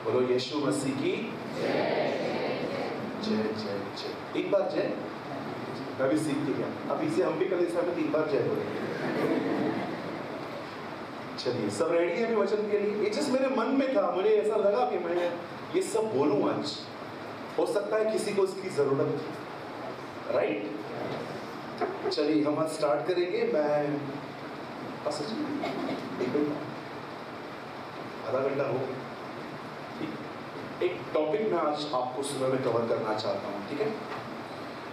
बोलो यीशु मसीह की जय जय जय। एक बार जय, मैं भी सीख के गया। अब इसे हम भी कल में 3 बार जय बोलेंगे। चलिए, सब रेडी है अभी वचन के लिए? ये जिस मेरे मन में था, मुझे ऐसा लगा कि मैं ये सब बोलूं आज। हो सकता है किसी को इसकी जरूरत थी, राइट? चलिए हम आज स्टार्ट करेंगे। मैं आधा घंटा हो, ठीक। एक टॉपिक मैं आज आपको सुबह में कवर करना चाहता हूँ, ठीक है?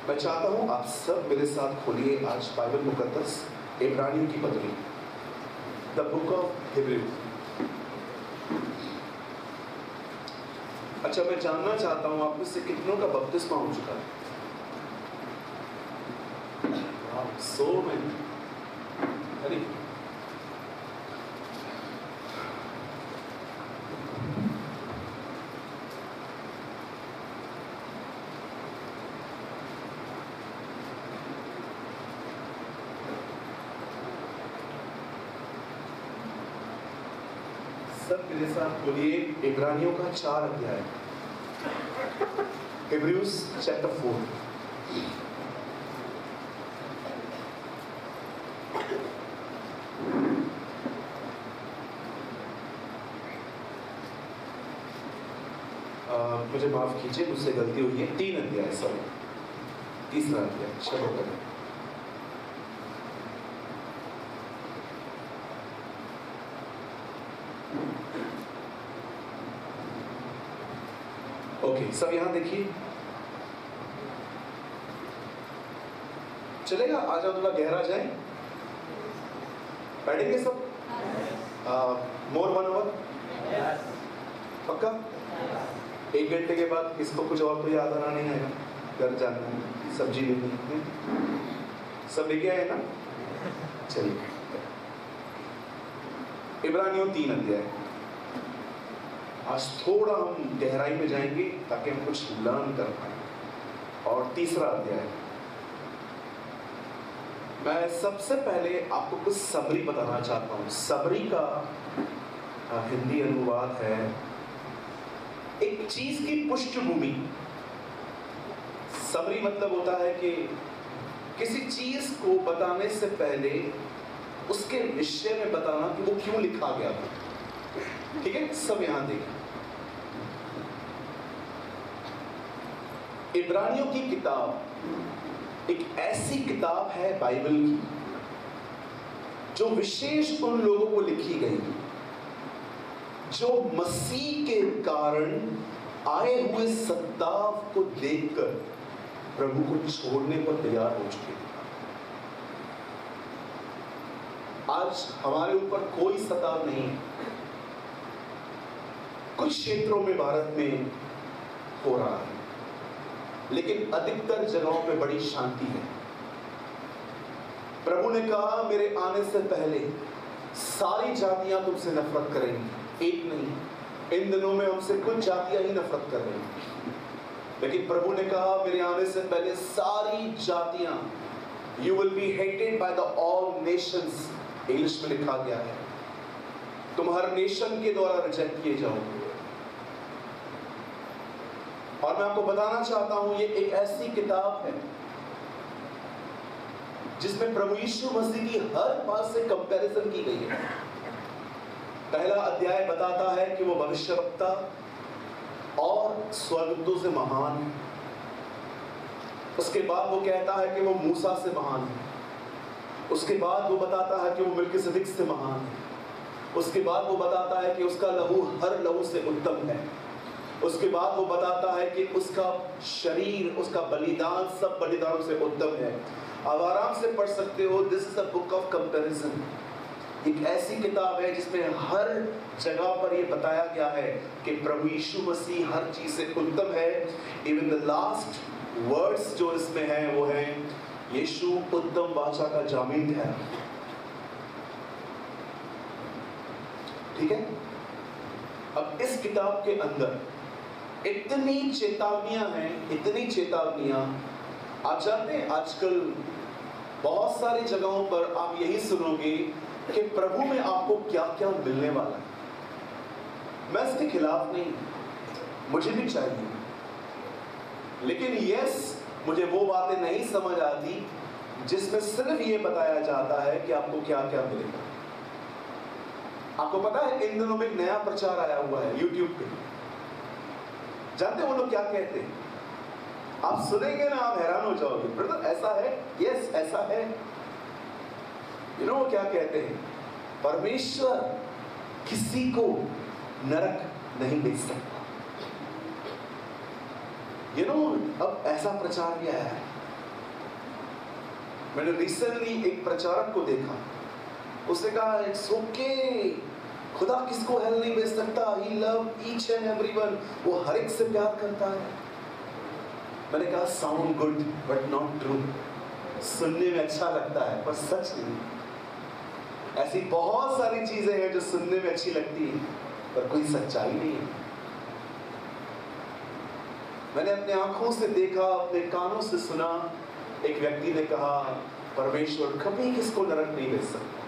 मैं चाहता हूँ आप सब मेरे साथ खोलिए आज बाइबल मुकद्दस, इब्रानियों की पत्री, द बुक ऑफ हिब्रू। अच्छा, मैं जानना चाहता हूँ आप में से कितनों का बपतिस्मा हो चुका है? So many. अरे सब मेरे साथ बोलिए इब्रानियों का 4 अध्याय, हिब्रूज चैप्टर 4। मुझे माफ कीजिए, मुझसे गलती हुई है। 3 अध्याय, सॉरी, तीसरा अध्याय। चलो करें। ओके, सब यहां देखिए। चलेगा? आज थोड़ा गहरा जाए, बैठेंगे सब? मोर 1 आवर पक्का? 1 घंटे के बाद किसको कुछ और तो याद आना नहीं आएगा? घर जाना है, सब्जी लेनी है, सब लेके आए ना? चलिए, इब्रानियों 3 अध्याय। आज थोड़ा हम गहराई में जाएंगे ताकि हम कुछ लर्न कर पाए। और तीसरा अध्याय, मैं सबसे पहले आपको कुछ सबरी बताना चाहता हूँ। सबरी का हिंदी अनुवाद है एक चीज की पृष्ठभूमि। समरी मतलब होता है कि किसी चीज को बताने से पहले उसके विषय में बताना कि वो क्यों लिखा गया था, ठीक है? सब यहां देखें। इब्रानियों की किताब एक ऐसी किताब है बाइबल की जो विशेष उन लोगों को लिखी गई जो मसीह के कारण आए हुए सताव को देखकर प्रभु को छोड़ने पर तैयार हो चुके थे। आज हमारे ऊपर कोई सताव नहीं है। कुछ क्षेत्रों में भारत में हो रहा है, लेकिन अधिकतर जगहों पे बड़ी शांति है। प्रभु ने कहा मेरे आने से पहले सारी जातियां तुमसे नफरत करेंगी, एक नहीं। इन दिनों में हमसे कुछ जातियां ही नफरत कर रही हैं, लेकिन प्रभु ने कहा मेरे आने से पहले सारी जातियां, you will be hated by the all Nations. English में लिखा गया है तुम हर नेशन के द्वारा रिजेक्ट किए जाओगे। और मैं आपको बताना चाहता हूं ये एक ऐसी किताब है जिसमें प्रभु यीशु मसीह की हर बात से कंपैरिजन की गई है। पहला अध्याय बताता है कि वो भविष्यवक्ता और स्वर्गदूतों से महान है। उसके बाद वो कहता है कि वो मूसा से महान है। उसके बाद वो बताता है कि वो मिल्किसेदेक से महान है। उसके बाद वो बताता है कि उसका लहू हर लहू से उत्तम है। उसके बाद वो बताता है कि उसका शरीर, उसका बलिदान सब बलिदानों से उत्तम है। आप आराम से पढ़ सकते हो। This is a book of comparison. एक ऐसी किताब है जिसमें हर जगह पर यह बताया गया है कि प्रभु यीशु मसीह हर चीज से उत्तम है। इवन द लास्ट वर्ड्स जो इसमें है वो है यीशु उत्तम वाचा का जामीन है, ठीक है? अब इस किताब के अंदर इतनी चेतावनियां हैं, इतनी चेतावनियां। आप जानते हैं आजकल बहुत सारी जगहों पर आप यही सुनोगे कि प्रभु में आपको क्या क्या मिलने वाला है। मैं इसके खिलाफ नहीं, मुझे भी चाहिए, लेकिन यस, मुझे वो बातें नहीं समझ आती जिसमें सिर्फ ये बताया जाता है कि आपको क्या क्या मिलेगा। आपको पता है इन दिनों में एक नया प्रचार आया हुआ है YouTube पे। जानते हो वो लोग क्या कहते हैं? आप सुनेंगे ना, आप हैरान हो जाओगे। ब्रदर ऐसा है? यस ऐसा है। यू नो वो क्या कहते हैं? परमेश्वर किसी को नरक नहीं भेज सकता। यू नो अब ऐसा प्रचार भी आया है। मैंने रिसेंटली एक प्रचारक को देखा, उसने कहा इट्स ओके, खुदा किसको हेल नहीं भेज सकता, ही लव ईच एंड एवरीवन, वो हर एक से प्यार करता है। मैंने कहा sound good but not true. सुनने में अच्छा लगता है पर सच नहीं। ऐसी बहुत सारी चीजें हैं जो सुनने में अच्छी लगती है पर कोई सच्चाई नहीं है। मैंने अपने आंखों से देखा, अपने कानों से सुना, एक व्यक्ति ने कहा परमेश्वर कभी किसको नरक नहीं भेज सकता।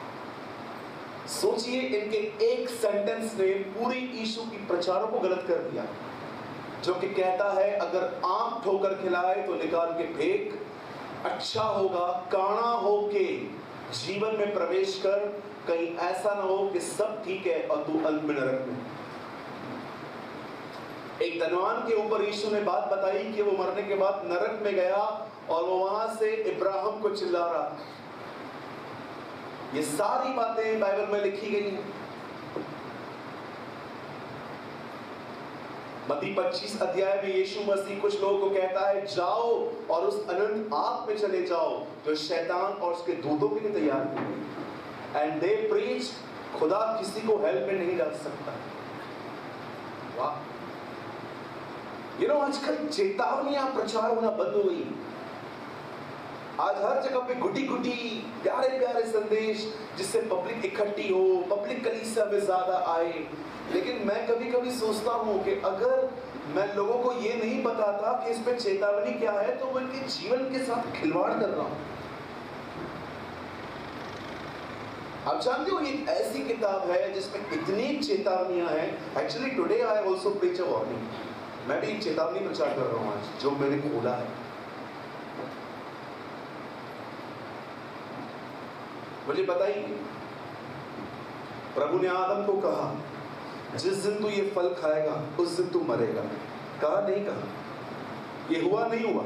सोचिए, इनके एक सेंटेंस ने पूरी यीशु की प्रचारों को गलत कर दिया, जो कि कहता है अगर आंख ठोकर खिलाए तो निकाल के फेंक, अच्छा होगा काना होके जीवन में प्रवेश कर, कहीं ऐसा ना हो कि सब ठीक है और तू अंत में नरक में। एक धनवान के ऊपर यीशु ने बात बताई कि वो मरने के बाद नरक में गया और वो वहां से इब्राहिम को चिल्ला रहा। ये सारी बातें बाइबल में लिखी गई हैं। मत्ती 25 अध्याय में यीशु मसीह कुछ लोगों को कहता है जाओ और उस अनंत आग में चले जाओ जो शैतान और उसके दूतों के लिए तैयार की गई। एंड दे प्रीच, खुदा किसी को हेल में नहीं डाल सकता। वाह, यू नो आजकल चेतावनियां प्रचार होना बंद हो गई। आज हर जगह पे गुटी गुटी प्यारे प्यारे संदेश जिससे पब्लिक इकट्ठी हो, पब्लिक कलीसिया में ज्यादा आए। लेकिन मैं कभी कभी सोचता हूं कि अगर मैं लोगों को ये नहीं बताता कि इसमें चेतावनी क्या है तो मैं इनके जीवन के साथ खिलवाड़ कर रहा हूं। आप जानते हो ये ऐसी किताब है जिसमें इतनी चेतावनियां हैं। Actually today I also preach a warning. मैं भी एक चेतावनी प्रचार कर रहा हूं आज, जो मैंने खोला है। मुझे बताइए, प्रभु ने आदम को कहा जिस दिन तू ये फल खाएगा उस दिन तू मरेगा। कहा नहीं कहा? ये हुआ नहीं हुआ?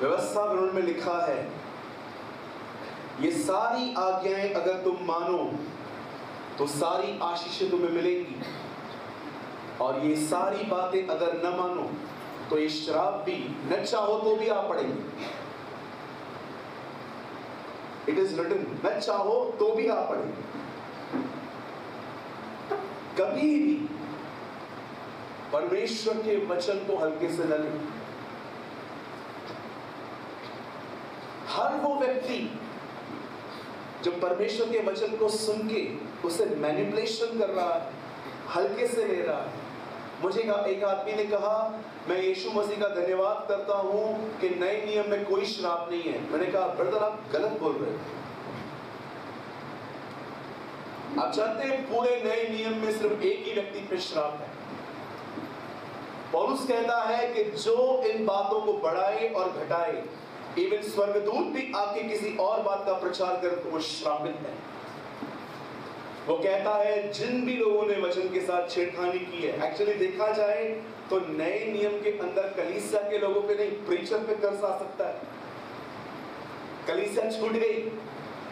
व्यवस्था ग्रंथ में लिखा है ये सारी आज्ञाएं अगर तुम मानो तो सारी आशीषें तुम्हें मिलेंगी, और ये सारी बातें अगर न मानो तो ये श्राप भी न चाहो तो भी आ पड़ेगी। इट इज रिटन, न चाहो तो भी आ पड़ेगी। कभी भी परमेश्वर के वचन को हल्के से न लें। हर वो व्यक्ति जो परमेश्वर के वचन को सुन के उसे मैनिपुलेशन कर रहा है, हल्के से ले रहा है। मुझे एक आदमी ने कहा मैं यीशु मसीह का धन्यवाद करता हूं कि नए नियम में कोई श्राप नहीं है। मैंने कहा ब्रदर आप गलत बोल रहे हो। आप जानते हैं पूरे नए नियम में सिर्फ एक ही व्यक्ति पे श्राप है। पौलुस कहता है कि जो इन बातों को बढ़ाए और घटाए, इवन स्वर्गदूत भी आके किसी और बात का प्रचार करे तो वो श्रापित है। वो कहता है जिन भी लोगों ने वचन के साथ छेड़खानी की है, एक्चुअली देखा जाए तो नए नियम के अंदर कलीसिया के लोगों पे नहीं, प्रीचर पे कर्ज आ सकता है। कलीसिया छूट गई,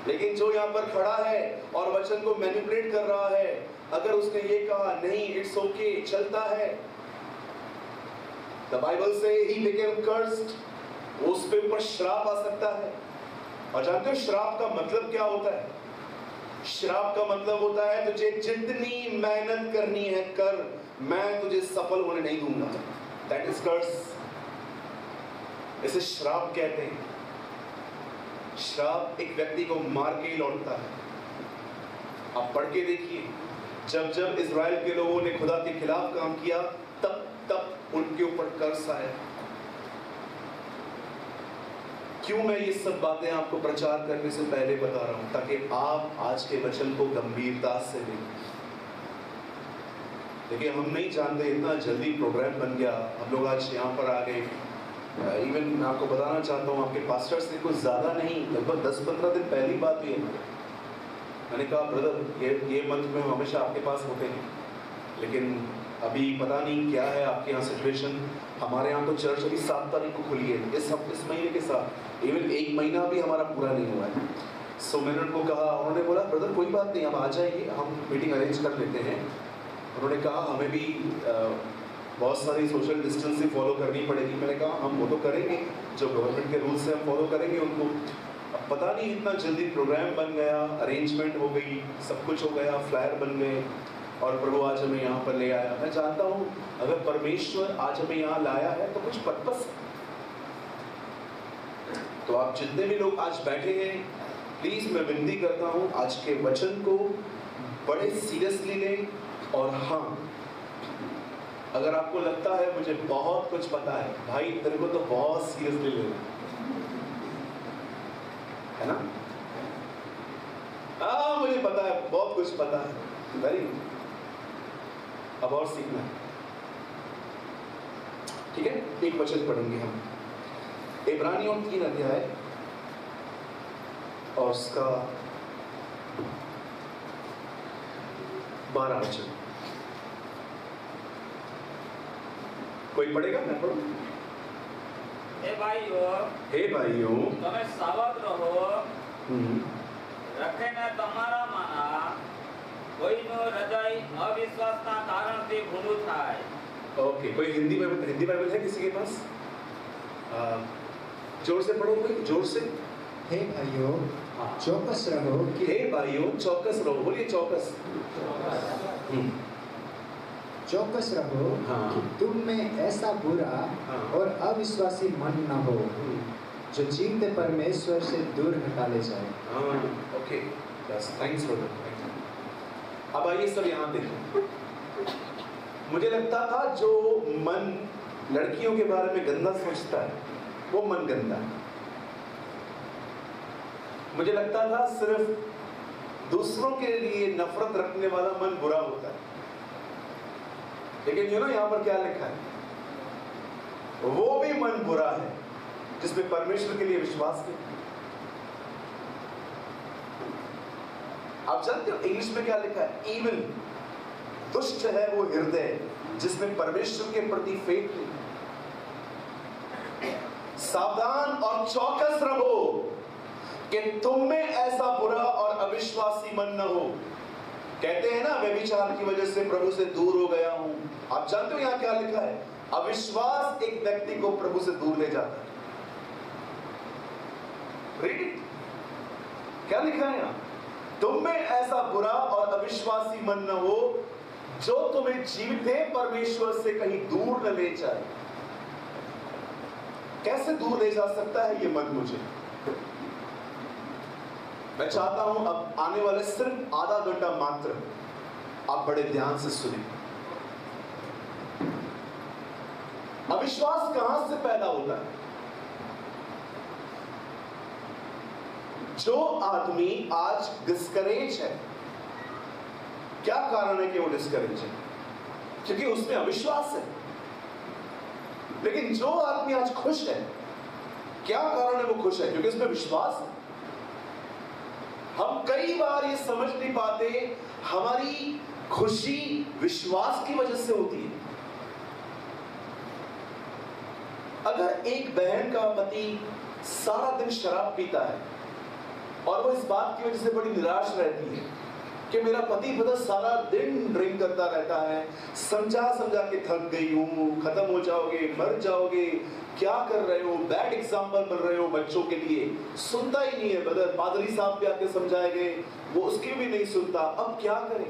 लेकिन जो यहाँ पर खड़ा है और वचन को मैनिपुलेट कर रहा है, अगर उसने ये कहा नहीं इट्स ओके, चलता है, द बाइबल से ही बिकेम कर्स्ड, उस पे ऊपर श्राप आ सकता है। और जानते हो श्राप का मतलब क्या होता है? श्राप का मतलब होता है तुझे जितनी मेहनत करनी है कर, मैं तुझे सफल होने नहीं दूंगा। दैट इज कर्स। इसे श्राप कहते हैं। श्राप एक व्यक्ति को मार के ही लौटता है। आप पढ़ के देखिए, जब जब इजराइल के लोगों ने खुदा के खिलाफ काम किया तब तब उनके ऊपर कर्स आया। क्यों मैं ये सब बातें आपको प्रचार करने से पहले बता रहा हूं? ताकि आप आज के वचन को गंभीरता से लें। देखिए, हम नहीं जानते, इतना जल्दी प्रोग्राम बन गया, हम लोग आज यहाँ पर आ गए। इवन मैं आपको बताना चाहता हूँ, आपके पास्टर से कुछ ज़्यादा नहीं, लगभग 10-15 दिन पहली बात हुई है। मैंने कहा ब्रदर, ये मंथ में हमेशा आपके पास होते हैं, लेकिन अभी पता नहीं क्या है आपके यहाँ सिचुएशन। हमारे यहाँ तो चर्च अभी 7 तारीख को खुली है, इस महीने के साथ। इवन 1 महीना भी हमारा पूरा नहीं हुआ है। सो मैंने उनको कहा, उन्होंने बोला ब्रदर कोई बात नहीं, आप आ जाइए, हम मीटिंग अरेंज कर लेते हैं। उन्होंने कहा हमें भी बहुत सारी सोशल डिस्टेंसिंग फॉलो करनी पड़ेगी। मैंने कहा हम वो तो करेंगे, जो गवर्नमेंट के रूल्स हैं हम फॉलो करेंगे उनको। अब पता नहीं इतना जल्दी प्रोग्राम बन गया, अरेंजमेंट हो गई, सब कुछ हो गया, फ्लायर बन गए, और प्रभु आज हमें यहाँ पर ले आया। मैं जानता हूँ अगर परमेश्वर आज हमें यहाँ लाया है तो कुछ पर्पस। तो आप जितने भी लोग आज बैठे हैं, प्लीज मैं विनती करता हूँ आज के वचन को बड़े सीरियसली लें। और हाँ, अगर आपको लगता है मुझे बहुत कुछ पता है, भाई तेरे को तो बहुत सीरियसली लेना है ना। मुझे पता है, बहुत कुछ पता है, वेरी गुड, अब और सीखना है। ठीक है, एक वचन पढ़ेंगे हम, इब्रानियों 3 अध्याय और उसका 12 वचन। कोई पढ़ेगा? मैं पढ़ूं? हे भाइयों, તમે સાવધ રહો, રખીને તમારા માના કોઈનું હૃદય અવિશ્વાસના કારણથી ભૂંડું થાય। ओके, कोई हिंदी बाइबल है किसी के पास? जोर से पढ़ो, कोई जोर से। हे भाइयों, चौकस रहो कि हे भाइयों चौकस रहो, बोलिए चौकस। चौकस रहो कि तुम में ऐसा बुरा और अविश्वासी मन न हो जो जीवते परमेश्वर से दूर हटा ले जाए। ओके, बस, थैंक्स फॉर दैट। अब आइए सब यहाँ देखें। मुझे लगता था जो मन लड़कियों के बारे में गंदा सोचता है वो मन गंदा है। मुझे लगता था सिर्फ दूसरों के लिए नफरत रखने वाला मन बुरा होता है, लेकिन यहाँ पर क्या लिखा है? वो भी मन बुरा है जिसमें परमेश्वर के लिए विश्वास नहीं। आप जानते हो इंग्लिश में क्या लिखा है? इविल, दुष्ट है वो हृदय जिसमें परमेश्वर के प्रति फेथ नहीं। सावधान और चौकस रहो कि तुम में ऐसा बुरा और अविश्वासी मन न हो। कहते हैं ना, व्यभिचार की वजह से प्रभु से दूर हो गया हूं। आप जानते हो यहाँ क्या लिखा है? अविश्वास एक व्यक्ति को प्रभु से दूर ले जाता है। रीड इट, क्या लिखा है यहाँ? तुम में ऐसा बुरा और अविश्वासी मन न हो जो तुम्हें जीवित परमेश्वर से कहीं दूर न ले जाए। कैसे दूर ले जा सकता है ये मन मुझे? मैं चाहता हूं अब आने वाले सिर्फ आधा घंटा मात्र आप बड़े ध्यान से सुने। अविश्वास कहां से पैदा होता है? जो आदमी आज डिस्करेज है, क्या कारण है कि वो डिस्करेज है? क्योंकि उसमें अविश्वास है। लेकिन जो आदमी आज खुश है, क्या कारण है वो खुश है? क्योंकि उसमें विश्वास है। हम कई बार ये समझ नहीं पाते, हमारी खुशी विश्वास की वजह से होती है। अगर एक बहन का पति सारा दिन शराब पीता है और वो इस बात की वजह से बड़ी निराश रहती है कि मेरा पति पता सारा दिन ड्रिंक करता रहता है, समझा समझा के थक गई हूं, खत्म हो जाओगे, मर जाओगे, क्या कर रहे हो, बैड एग्जाम्पल बन रहे हो बच्चों के लिए, सुनता ही नहीं है। बदर पादरी साहब भी आके समझाएंगे, वो उसकी भी नहीं सुनता। अब क्या करें?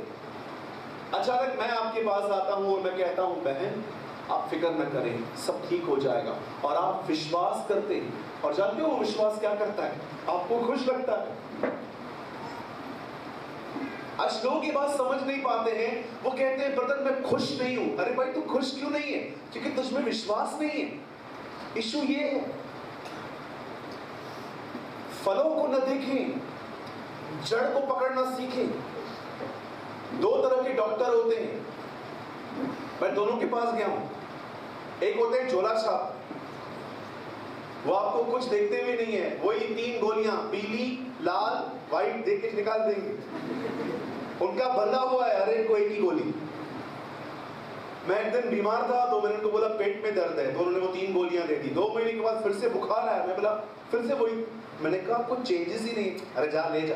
अचानक मैं आपके पास आता हूं और मैं कहता हूं बहन आप फिक्र न करें, सब ठीक हो जाएगा, और आप विश्वास करते हैं। और जानते हो वो विश्वास क्या करता है? आपको खुश लगता है। आज लोग ये बात समझ नहीं पाते हैं, वो कहते हैं ब्रदर मैं खुश नहीं हूं। अरे भाई तू खुश क्यों नहीं है? क्योंकि तुझमें विश्वास नहीं है। इशू ये है। फलों को न देखें, जड़ को पकड़ना सीखें। दो तरह के डॉक्टर होते हैं, मैं दोनों के पास गया हूं। एक होते हैं झोला छाप, वो आपको कुछ देखते हुए नहीं है, वही 3 गोलियां पीली, लाल, व्हाइट देख के निकाल देंगे। उनका बंधा हुआ है हर एक को एक ही गोली। मैं एक दिन बीमार था तो मैंने उनको बोला पेट में दर्द है, तो उन्होंने वो 3 गोलियां दे दी। 2 महीने के बाद फिर से बुखार आया, मैं बोला फिर से वही। मैंने कहा कुछ चेंजेस ही नहीं। अरे जा ले जा।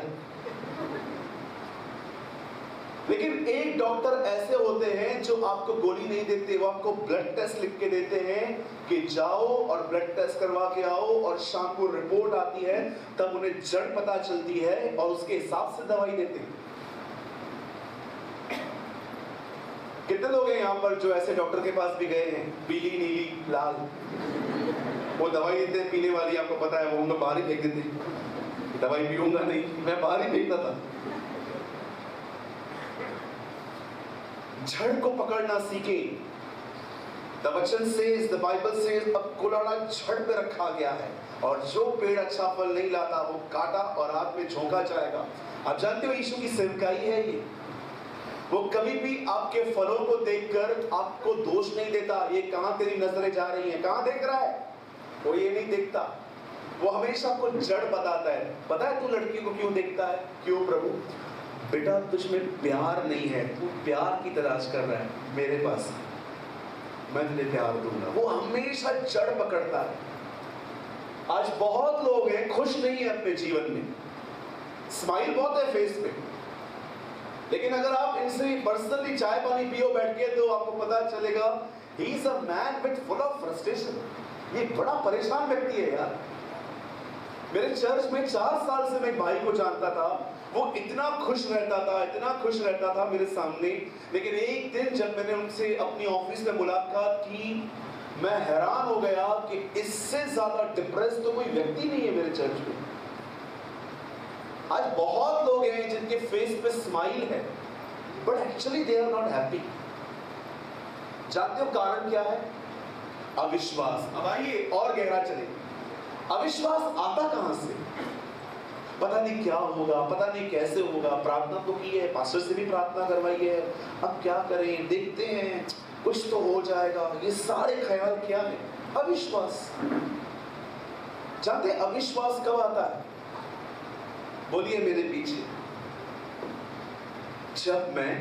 लेकिन एक डॉक्टर ऐसे होते हैं जो आपको गोली नहीं देते, वो आपको ब्लड टेस्ट लिख के देते हैं कि जाओ और ब्लड टेस्ट करवा के आओ, और शाम को रिपोर्ट आती है, तब उन्हें जड़ पता चलती है और उसके हिसाब से दवाई देते हैं। कितने लोग हैं यहाँ पर जो ऐसे डॉक्टर के पास भी गए हैं? पीली, नीली, लाल, वो दवाई देते हैं पीने वाली, आपको पता है, वो बाहर ही फेंक देते। दवाई पीऊंगा नहीं, मैं बाहर ही फेंकता था। जड़ को पकड़ना सीखे। The वचन says, the Bible says, अब कुलाड़ा जड़ पे रखा गया है, और जो पेड़ अच्छा फल नहीं लाता वो काटा और हाथ में झोंका जाएगा। आप जानते हो यीशु की सेवकाई है ये। वो कभी भी आपके फलों को देखकर आपको दोष नहीं देता, ये कहां तेरी नजरें जा रही हैं, कहां देख रहा है, वो ये नहीं देखता। वो हमेशा आपको जड़ बताता है। पता है तू लड़की को क्यों देखता है? क्यों प्रभु? बेटा तुझ में प्यार नहीं है, तू प्यार की तलाश कर रहा है, मेरे पास मैं तुझे प्यार दूंगा। वो हमेशा जड़ पकड़ता है। आज बहुत लोग हैं खुश नहीं है अपने जीवन में, स्माइल बहुत है फेस पे, लेकिन अगर आप इनसे पर्सनली चाय पानी पियो बैठ के तो आपको पता चलेगा he is a man with full of frustration. ये बड़ा परेशान व्यक्ति है यार। मेरे चर्च में 4 साल से मैं एक भाई को जानता था, वो इतना खुश रहता था मेरे सामने, लेकिन एक दिन जब मैंने उनसे अपनी ऑफिस में मुलाकात की, मैं हैरान हो गया कि इससे ज्यादा डिप्रेस तो कोई व्यक्ति नहीं है मेरे चर्च में। आज बहुत लोग हैं जिनके फेस पे स्माइल है, but actually they are not happy. जानते हो कारण क्या है? अविश्वास। अब आइए और गहरा चले। अविश्वास आता कहां से? पता नहीं क्या होगा, पता नहीं कैसे होगा, प्रार्थना तो की है, पास्टर से भी प्रार्थना करवाई है, अब क्या करें, देखते हैं कुछ तो हो जाएगा, ये सारे ख्याल क्या है? अविश्वास। जानते अविश्वास कब आता है? बोलिए मेरे पीछे। जब मैं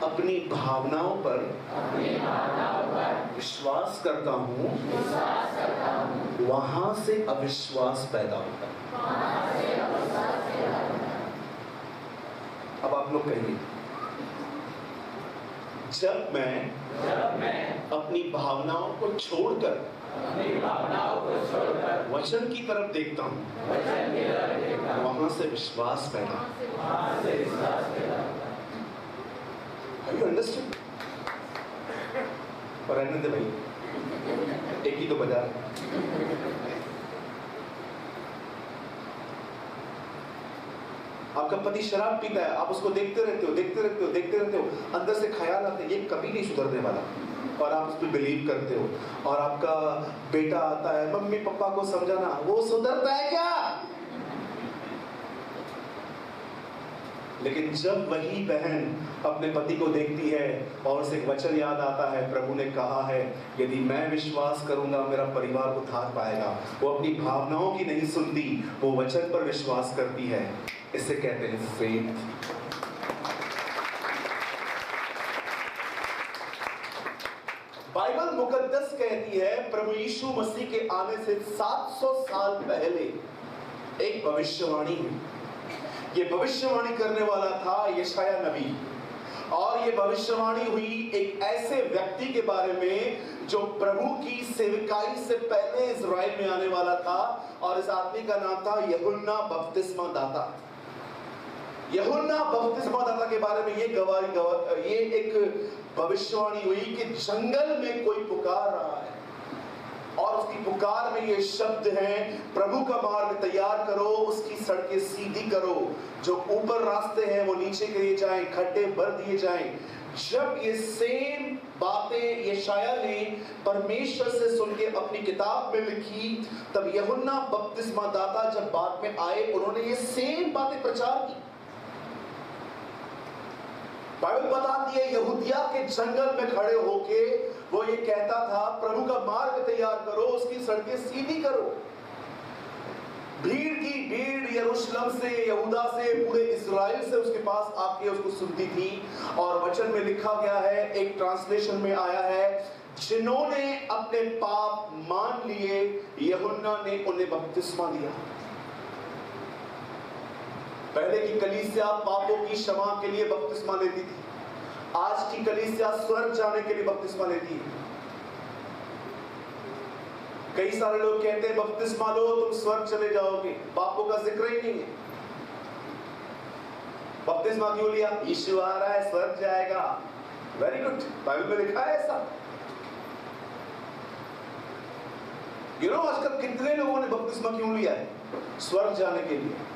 अपनी भावनाओं पर विश्वास करता हूं, वहां से अविश्वास पैदा होता है। अब आप लोग कहिए, जब मैं अपनी भावनाओं को छोड़कर वचन की तरफ देखता हूं, वहां से विश्वास पैदा। Have you understood? और रहने दे भाई, एक ही तो बजा। आपका पति शराब पीता है, आप उसको देखते रहते हो, अंदर से ख्याल आते हैं ये कभी नहीं सुधरने वाला, और आप उस पर बिलीव करते हो। और आपका बेटा आता है, मम्मी पापा को समझाना, वो सुधरता है क्या? लेकिन जब वही बहन अपने पति को देखती है और उसे एक वचन याद आता है, प्रभु ने कहा है यदि मैं विश्वास करूंगा मेरा परिवार उद्धार पाएगा, वो अपनी भावनाओं की नहीं सुनती, वो वचन पर विश्वास करती है। इसे कहते हैं फेथ। बाइबल मुकद्दस कहती है प्रभु यीशु मसीह के आने से 700 साल पहले एक भविष्यवाणी हुई। ये भविष्यवाणी करने वाला था यशाया नबी, और ये भविष्यवाणी हुई एक ऐसे व्यक्ति के बारे में जो प्रभु की सेवकाई से पहले इज़राइल में आने वाला था, और इस आदमी का नाम था यूहन्ना बपतिस्मा दाता। यूहन्ना बपतिस्मा दाता के बारे में ये एक भविष्यवाणी हुई कि जंगल में कोई पुकार रहा है, और उसकी पुकार में ये शब्द हैं, प्रभु का मार्ग तैयार करो, उसकी सड़कें सीधी करो, जो ऊपर रास्ते हैं वो नीचे किए जाएं, खड्डे भर दिए जाएं। जब ये सेम बातें यशायाह ने परमेश्वर से सुन के अपनी किताब में लिखी, तब यूहन्ना बपतिस्मा दाता जब बाद में आए, उन्होंने ये सेम बातें प्रचार की। बाइबल बताती है यहूदिया के जंगल में खड़े होके वो ये कहता था, प्रभु का मार्ग तैयार करो, उसकी सड़कें सीधी करो। भीड़ की भीड़ यरूशलेम से, यहूदा से, पूरे इस्राएल से उसके पास आके उसको सुनती थी। और वचन में लिखा गया है, एक ट्रांसलेशन में आया है, जिन्होंने अपने पाप मान लिए यूहन्ना ने उन्हें बपतिस्मा दिया। पहले की कलीसिया पापों की क्षमा के लिए बपतिस्मा लेती थी, आज की कलीसिया स्वर्ग जाने के लिए बपतिस्मा लेती है। कई सारे लोग कहते हैं बपतिस्मा लो तुम स्वर्ग चले जाओगे, पापों का जिक्र ही नहीं है। बपतिस्मा क्यों लिया? यीशु आ रहा है, स्वर्ग जाएगा। वेरी गुड, बाइबल में लिखा है ऐसा। आजकल कितने लोगों ने बपतिस्मा क्यों लिया है? स्वर्ग जाने के लिए।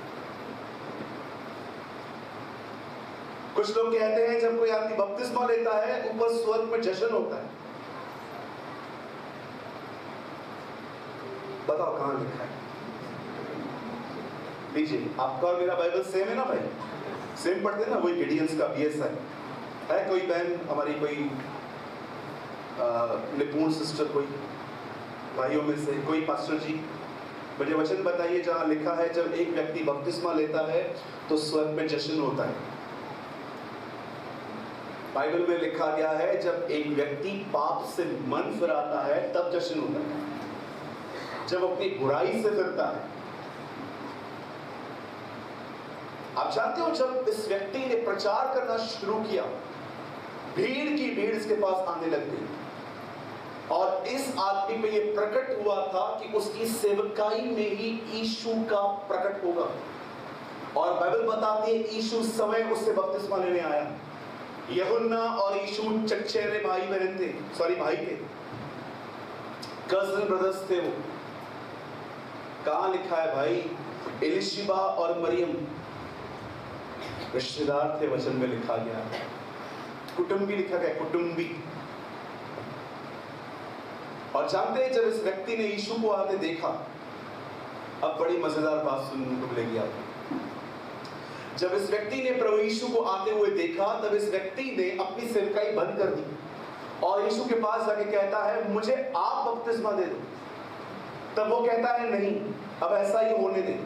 कुछ लोग कहते हैं जब कोई आदमी बपतिस्मा लेता है, ऊपर स्वर्ग में जश्न होता है। बताओ कहां लिखा है? लीजिए, आपका और मेरा बाइबल सेम है ना भाई? सेम पढ़ते हैं ना, वही गिडियंस का बीएसआई है। कोई बहन हमारी, कोई निपुण सिस्टर, कोई भाइयों में से कोई पास्टर जी, मुझे वचन बताइए जहां लिखा है जब एक व्यक्ति बपतिस्मा लेता है तो स्वर्ग में जश्न होता है। बाइबल में लिखा गया है जब एक व्यक्ति पाप से मन फिराता है तब जश्न होता है, जब अपनी बुराई से फिरता है। आप जानते हो, जब इस व्यक्ति ने प्रचार करना शुरू किया, भीड़ की भीड़ इसके पास आने लग गई और इस आदमी पे यह प्रकट हुआ था कि उसकी सेवकाई में ही यीशु का प्रकट होगा। और बाइबल बताती है यीशु समय उससे बपतिस्मा लेने आया। यूहन्ना और यीशु चचेरे भाई बहन थे, सॉरी भाई थे, कजिन ब्रदर्स थे वो। कहां लिखा है भाई? एलिशिबा और मरियम रिश्तेदार थे, वचन में लिखा गया। कुटुंबी लिखा गया, कुटुंबी। और जानते हैं जब इस व्यक्ति ने यीशु को आते देखा, अब बड़ी मजेदार बात सुनने को मिलेगी आपको। जब इस व्यक्ति ने प्रभु यीशु को आते हुए देखा, तब इस व्यक्ति ने अपनी सेवकाई बंद कर दी और यीशु के पास जाके कहता है, मुझे आप बपतिस्मा दे दो। तब वो कहता है, नहीं, अब ऐसा ही होने दे।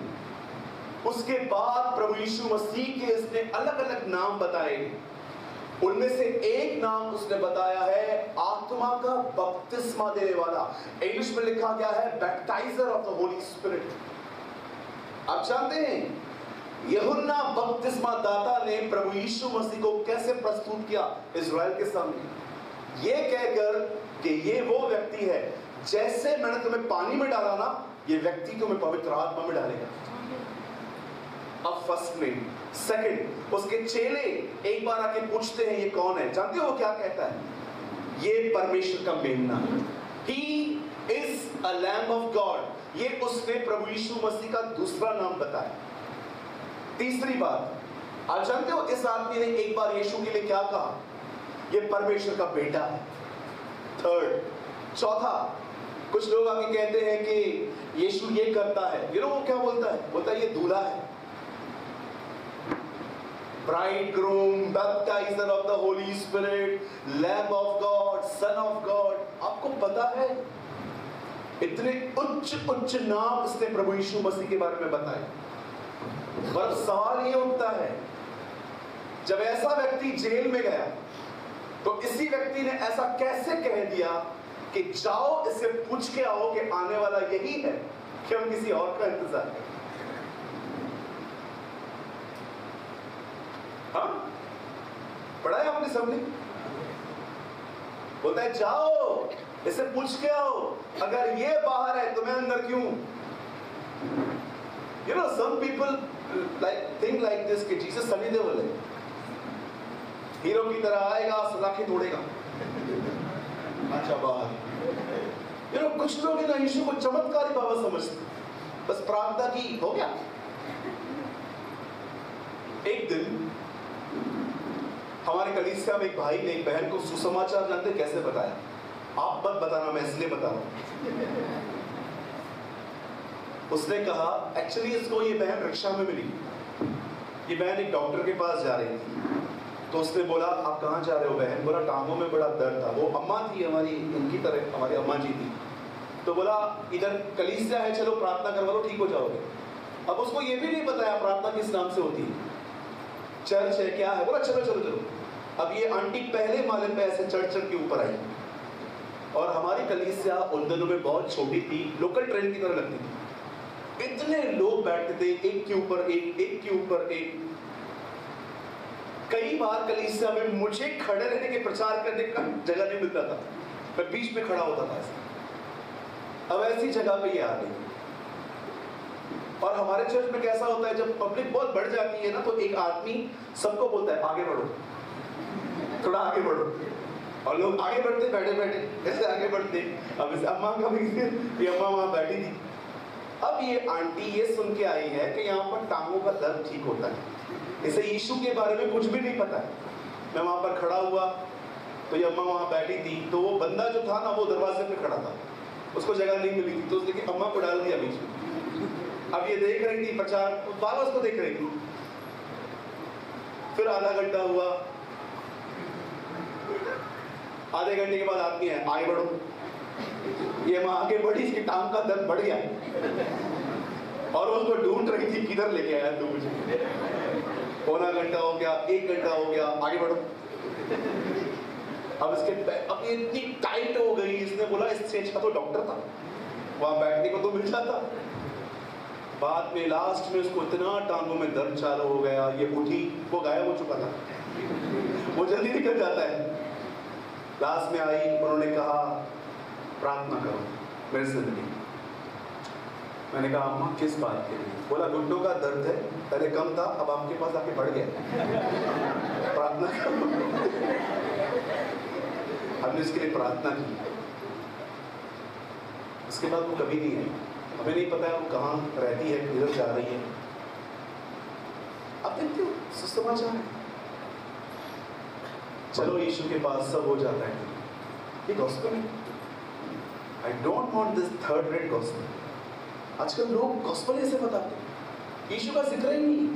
उसके बाद प्रभु यीशु मसीह के इसने अलग अलग नाम बताए। उनमें से एक नाम उसने बताया है आत्मा का बपतिस्मा देने वाला। इंग्लिश में लिखा गया है बैप्टाइजर ऑफ द होली स्पिरिट। आप जानते हैं यूहन्ना बपतिस्मा दाता ने प्रभु यीशु मसीह को कैसे प्रस्तुत किया इज़राइल के सामने? ये कहकर कि ये वो व्यक्ति है, जैसे मैंने तुम्हें पानी में डाला ना, ये व्यक्ति तुम्हें पवित्र आत्मा में डालेगा। अब फर्स्ट में, सेकंड, उसके चेले एक बार आके पूछते हैं ये कौन है? जानते हो वो क्या कहता है? ये परमेश्वर का मेमना है। He is a Lamb of God। ये उसने प्रभु यीशु मसीह का दूसरा नाम बताया। तीसरी बात, आप जानते हो इस आदमी ने एक बार यीशु के लिए क्या कहा? ये परमेश्वर का बेटा है। थर्ड, चौथा, कुछ लोग आके कहते हैं कि यीशु ये करता है, वो क्या बोलता है? बोलता है ये दूल्हा है, bridegroom, baptizer of the Holy Spirit, Lamb of God, Son of God। आपको पता है इतने उच्च उच्च नाम इसने प्रभु यीशु मसीह के बारे में बताए। पर सवाल ये उठता है, जब ऐसा व्यक्ति जेल में गया तो इसी व्यक्ति ने ऐसा कैसे कह दिया कि जाओ इससे पूछ के आओ कि आने वाला यही है कि हम किसी और का इंतजार करें? हाँ, पढ़ा है आपने सबने? बोलता है जाओ इससे पूछ के आओ, अगर ये बाहर है तो मैं अंदर क्यों? some people think like this कि जीसस सनी देओल है, हीरो की तरह आएगा, सलाखें तोड़ेगा, अच्छा बाहर। कुछ लोग ना यीशु को चमत्कारी बाबा समझते, बस प्रार्थना की हो गया। एक दिन हमारे कलीसिया में एक भाई ने एक बहन को सुसमाचार जानते कैसे बताया, आप मत बताना, मैं इसलिए बता रहा हूं। उसने कहा एक्चुअली इसको ये बहन रिक्शा में मिली, ये बहन एक डॉक्टर के पास जा रही थी, तो उसने बोला आप कहाँ जा रहे हो बहन? बोला टांगों में बड़ा दर्द था। वो अम्मा थी हमारी, इनकी तरह हमारी अम्मा जी थी। तो बोला इधर कलीसिया है, चलो प्रार्थना करवा लो, ठीक हो जाओगे। अब उसको ये भी नहीं बताया प्रार्थना किस नाम से होती है, चर्च है क्या है। बोला चलो चलो चलो। अब ये आंटी पहले माले पे ऐसे चढ़ चढ़ के ऊपर आई, और हमारी कलीसिया उन दिनों में बहुत छोटी थी, लोकल ट्रेन की तरह लगती थी। इतने लोग बैठते थे, एक के ऊपर एक, एक के ऊपर एक। कई बार कलीसिया में मुझे खड़े रहने के प्रचार करने का जगह नहीं मिलता था, मैं बीच में खड़ा होता था ऐसा। अब ऐसी जगह पे ये आ गई। और हमारे चर्च में कैसा होता है, जब पब्लिक बहुत बढ़ जाती है ना, तो एक आदमी सबको बोलता है आगे बढ़ो, थोड़ा आगे बढ़ो, और लोग आगे बढ़ते बैठे बैठे ऐसे आगे बढ़ते। अब इस अम्मा का भी, ये अम्मा वहां बैठी थी। अब ये आंटी ये सुन के आई है कि यहाँ पर टांगों का दर्द ठीक होता है, इसे यीशु के बारे में कुछ भी नहीं पता है। मैं वहां पर खड़ा हुआ तो ये अम्मा वहां बैठी थी, तो वो बंदा जो था ना वो दरवाजे पे खड़ा था, उसको जगह नहीं मिली थी, तो उसने अम्मा को डाल दिया बीच में। अब ये देख रही थी प्रचार, बाबा उसको देख रही थी। फिर आधा घंटा हुआ, आधे घंटे के बाद आदमी है आगे बढ़ो। ये माँ आगे बढ़ी, इसकी टांग का दर्द बढ़ गया और उसको ढूंढ रही थी किधर लेके आया तू मुझे। पौना घंटा हो गया, 1 घंटा हो गया, आगे बढ़ो। अब ये इतनी टाइट हो गई, इसने बोला इस स्टेज का तो डॉक्टर था, वहां बैठने को तो मिल जाता। बाद में लास्ट में उसको इतना टांगों में दर्द चालू हो गया, ये उठी, वो गायब हो चुका था, वो जल्दी निकल जाता है। लास्ट में आई, उन्होंने कहा प्रार्थना करो मेरे से मिली। मैंने कहा अम्मा किस बात के लिए? बोला घुटनों का दर्द है, पहले कम था, अब आपके पास आके बढ़ गया, प्रार्थना करो। हमने इसके लिए प्रार्थना की। उसके बाद वो कभी नहीं आई, हमें नहीं पता है वो कहाँ रहती है, किधर जा रही है। अब देखते हो सुसमाचार है, चलो यीशु के पास सब हो जाता है, ये गॉस्पेल है। I don't want this third rate gospel. आजकल लोग गॉस्पेल ऐसे बताते हैं, यीशु का जिक्र ही नहीं।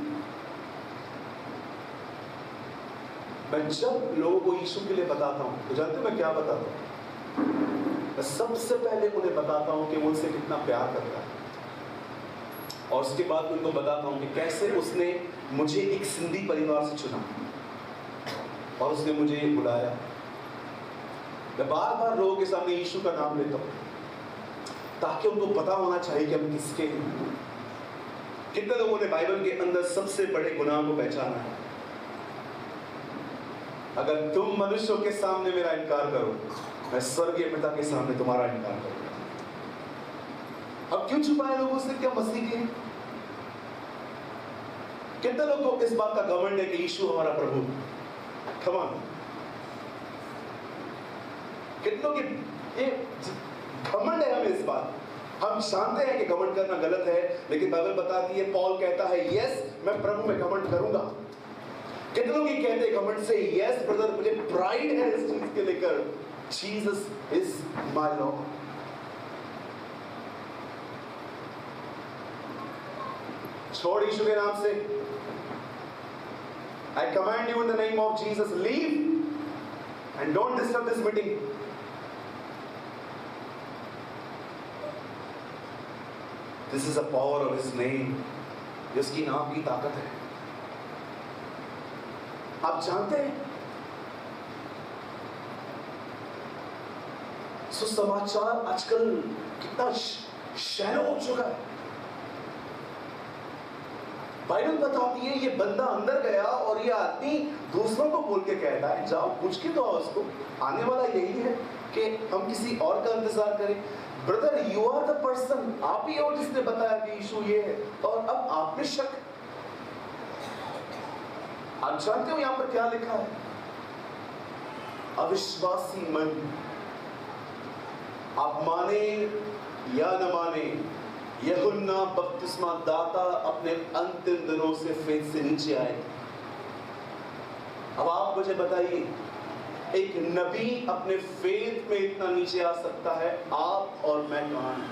मैं जब लोगों को यीशु के लिए बताता हूं तो जानते हो मैं क्या बताता हूं? मैं सबसे पहले उन्हें बताता हूं कि वो उनसे कितना प्यार करता है, और उसके बाद उनको बताता हूं कि कैसे उसने मुझे एक सिंधी परिवार से चुना और उसने मुझे बुलाया। मैं बार बार लोगों के सामने यीशु का नाम लेता हूं ताकि उनको पता होना चाहिए कि हम किसके हैं। कितने लोगों ने बाइबल के अंदर सबसे बड़े गुनाह को पहचाना है? अगर तुम मनुष्यों के सामने मेरा इनकार करो, मैं स्वर्गीय पिता के सामने तुम्हारा इनकार करूंगा। अब क्यों छुपाए लोगों से क्या मसीह के? कितने लोगों को इस बात का घमंड है कि यीशु हमारा प्रभु? Come on. कितनों की ये घमंड है हमें इस बात। हम जानते हैं कि घमंड करना गलत है, लेकिन बाइबल बताती है, पॉल कहता है यस मैं प्रभु में घमंड करूंगा। कितने लोग ये कहते हैं घमंड से, यस ब्रदर मुझे प्राइड है इस चीज के लेकर, जीसस इज माय लॉर्ड। छोड़ यीशु के नाम से, I command you in the name of Jesus, leave and don't disturb this meeting. This is the power of His name. जिसकी नाम की ताकत है। आप जानते हैं सुसमाचार आजकल कितना शैलो हो चुका है। बाइबल बताती है ये बंदा अंदर गया और ये आदमी दूसरों को बोल के कहता है जाओ पूछ के दो उसको, आने वाला यही है कि हम किसी और का इंतजार करें। Brother you are the person, आप ही हो जिसने बताया कि यीशु ये है, और अब आप में शक। आप जानते हो यहां पर क्या लिखा है? अविश्वासी मन आप माने या न माने, यूहन्ना बपतिस्मा दाता अपने अंतिम दिनों से फेथ से नीचे आए। अब आप मुझे बताइए, एक नबी अपने फेथ में इतना नीचे आ सकता है, आप और मैं कहां हैं?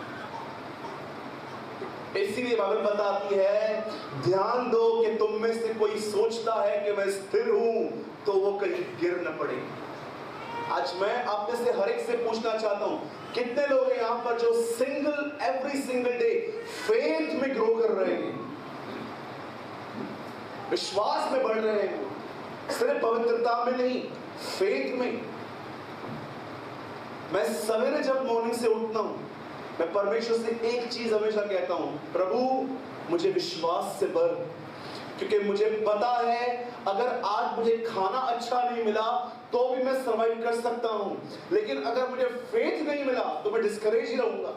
इसीलिए बाइबल बताती है, ध्यान दो कि तुम में से कोई सोचता है कि मैं स्थिर हूं तो वो कहीं गिर न पड़े। आज मैं आप में से हर एक से पूछना चाहता हूं, कितने लोग हैं यहां पर जो एवरी सिंगल डे फेथ में ग्रो कर रहे हैं, विश्वास में बढ़ रहे हैं, सिर्फ पवित्रता में नहीं, फेथ में। मैं सवेरे जब मॉर्निंग से उठता हूं, मैं परमेश्वर से एक चीज हमेशा कहता हूं, प्रभु मुझे विश्वास से भर, क्योंकि मुझे पता है अगर आज मुझे खाना अच्छा नहीं मिला तो भी मैं सर्वाइव कर सकता हूं, लेकिन अगर मुझे फेथ नहीं मिला तो मैं डिस्करेज ही रहूंगा।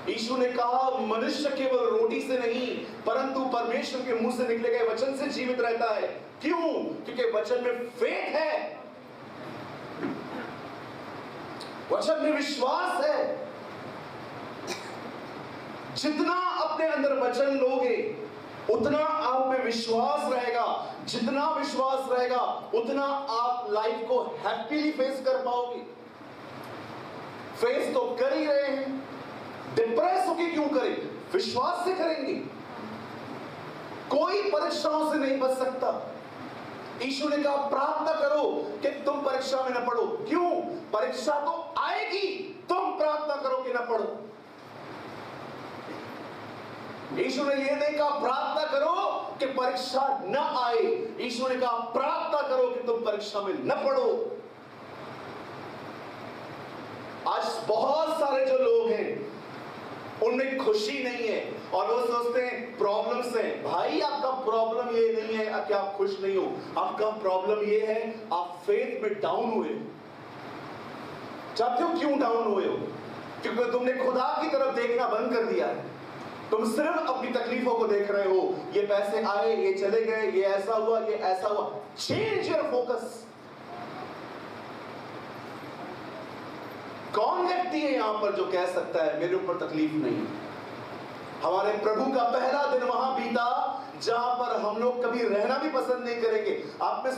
यीशु ने कहा, मनुष्य केवल रोटी से नहीं परंतु परमेश्वर के मुंह से निकले गए वचन से जीवित रहता है। क्यों? क्योंकि वचन में फेथ है, वचन में विश्वास है। जितना अपने अंदर वचन लोगे उतना आप में विश्वास रहेगा, जितना विश्वास रहेगा उतना आप लाइफ को हैप्पीली फेस कर पाओगे। फेस तो कर ही रहे हैं, डिप्रेस होके क्यों करें? विश्वास से करेंगे। कोई परीक्षाओं से नहीं बच सकता। यीशु ने कहा, प्रार्थना करो कि तुम परीक्षा में न पड़ो। क्यों? परीक्षा तो आएगी, तुम प्रार्थना करो कि न पढ़ो। यीशु ने यह नहीं कहा प्रार्थना करो कि परीक्षा न आए, यीशु ने कहा प्रार्थना करो कि तुम परीक्षा में न पढ़ो। आज बहुत सारे जो लोग हैं उनमें खुशी नहीं है और वो सोचते हैं प्रॉब्लम्स हैं। भाई आपका प्रॉब्लम ये नहीं है कि आप खुश नहीं हो, आपका प्रॉब्लम ये है आप फेथ में डाउन हुए हो। जानते हो क्यों डाउन हुए हो? क्योंकि तुमने खुदा की तरफ देखना बंद कर दिया है। तुम सिर्फ अपनी तकलीफों को देख रहे हो, ये पैसे आए, ये चले गए, ये ऐसा हुआ, ये ऐसा हुआ। Change your focus. कौन व्यक्ति है यहां पर जो कह सकता है मेरे ऊपर तकलीफ नहीं? हमारे प्रभु का पहला दिन वहां बीता जहां पर हम लोग कभी रहना भी पसंद नहीं करेंगे। आप में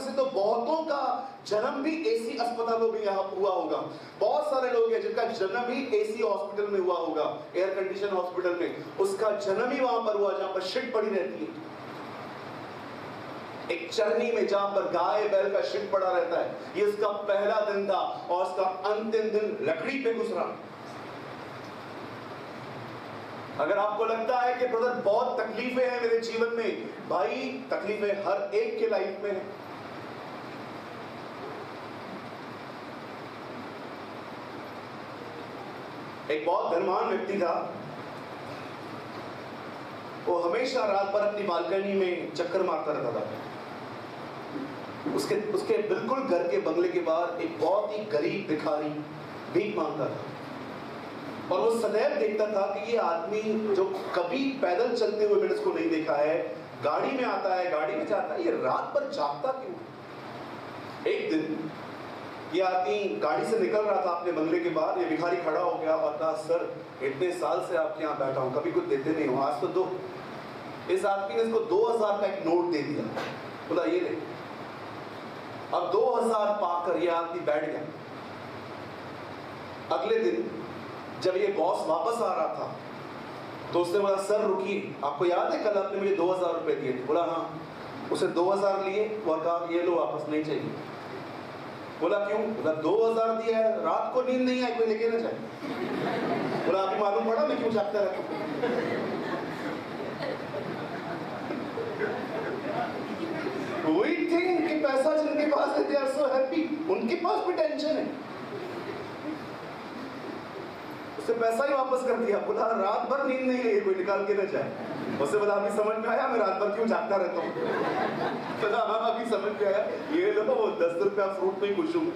से तो बहुतों का जन्म भी एसी अस्पतालों में यहाँ हुआ होगा। बहुत सारे लोग हैं जिनका जन्म ही एसी हॉस्पिटल में हुआ होगा, एयर कंडीशन हॉस्पिटल में। उसका जन्म ही वहां पर हुआ जहां पर शिट पड़ी रहती है, एक चरनी में जहां पर गाय बैल का शिट पड़ा रहता है। ये उसका पहला दिन था और उसका अंतिम दिन लकड़ी पे गुजरा। अगर आपको लगता है कि ब्रदर बहुत तकलीफें हैं मेरे जीवन में, भाई तकलीफें हर एक के लाइफ में है। एक बहुत धनवान व्यक्ति था, वो हमेशा रात भर अपनी बालकनी में चक्कर मारता रहता था। उसके बिल्कुल घर के बंगले के बाहर एक बहुत ही गरीब भिखारी भीख मांगता था और वो सदैव देखता था कि ये आदमी जो कभी पैदल चलते हुए मैंने इसको नहीं देखा है, गाड़ी में आता है, गाड़ी में जाता है, ये रात भर जागता क्यों? एक दिन ये आदमी गाड़ी से निकल रहा था अपने बंगले के बाहर, ये भिखारी खड़ा हो गया और कहा, सर इतने साल से आपके यहाँ बैठा हूँ, कभी कुछ देते नहीं हो, आज तो दो। इस आदमी ने इसको 2000 का एक नोट दे दिया, बोला ये ले। अब 2000 पाकर ये आदमी बैठ गया। अगले दिन जब ये बॉस वापस आ रहा था तो उसने बोला, सर रुकिए, आपको याद है कल आपने मुझे 2000 रुपए दिए थे? बोला हाँ। उसे 2000 लिए और कहा ये लो वापस, नहीं चाहिए। बोला क्यों? बोला 2000 दिया है, रात को नींद नहीं आई, कोई लेके ना जाए। बोला आपको मालूम पड़ा मैं क्यों जागता रहता हूं? वही थिंग कि पैसा जिनके पास है दे आर सो हैप्पी, उनके पास भी टेंशन है। उससे पैसा ही वापस कर दिया। बोला रात भर नींद नहीं आई, कोई निकाल के ना जाए। उससे बोला अभी समझ में आया मैं रात भर क्यों जागता रहता हूँ? बोला अभी समझ में आया, ये लो वो 10 रुपया फ्रूट में खुश हूँ।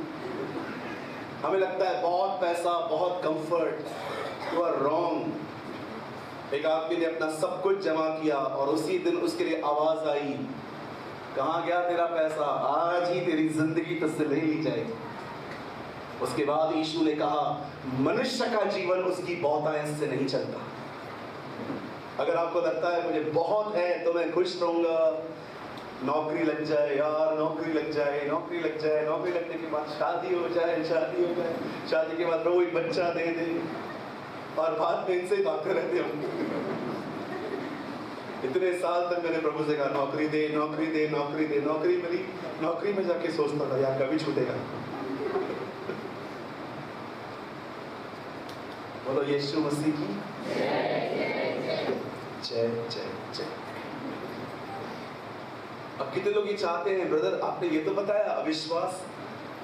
हमें लगता है बहुत पैसा, बहुत कंफर्ट। You are wrong. एक आदमी ने अपना सब कुछ जमा किया और उसी दिन उसके लिए आवाज आई, कहाँ गया तेरा पैसा? आज ही तेरी जिंदगी तुझसे ले ली जाएगी। उसके बाद यीशु ने कहा, मनुष्य का जीवन उसकी बहुतायत से नहीं चलता। अगर आपको लगता है मुझे बहुत है तो मैं खुश रहूंगा, नौकरी लग जाए यार, नौकरी लग जाए, नौकरी लग जाए, नौकरी लगने के बाद शादी हो जाए, शादी हो जाए, शादी के बाद कोई बच्चा दे दे, और बाद में इनसे ही भागते रहते होंगे। इतने साल तक मैंने प्रभु से कहा, नौकरी दे, नौकरी दे, नौकरी दे, नौकरी मिली, नौकरी में जाके सोचता था यार कभी छूटेगा। बोलो यीशु मसीह की जय जय जय। अब कितने लोग ये चाहते हैं, ब्रदर आपने ये तो बताया अविश्वास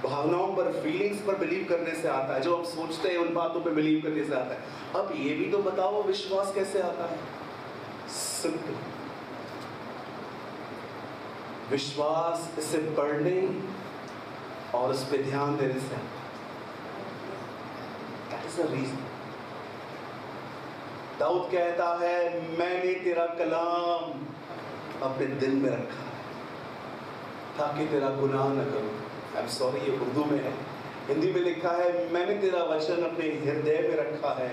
भावनाओं पर, फीलिंग्स पर बिलीव करने से आता है, जो हम सोचते हैं उन बातों पर बिलीव करने से आता है। अब ये भी तो बताओ विश्वास कैसे आता है। सिंपल, विश्वास इसे पढ़ने और उस पर ध्यान देने से आता है। That is the reason. Dawood कहता है, मैंने तेरा कलाम अपने दिल में रखा है ताकि तेरा गुनाह न करूं। आई एम सॉरी, ये उर्दू में है, हिंदी में लिखा है, मैंने तेरा वचन अपने हृदय में रखा है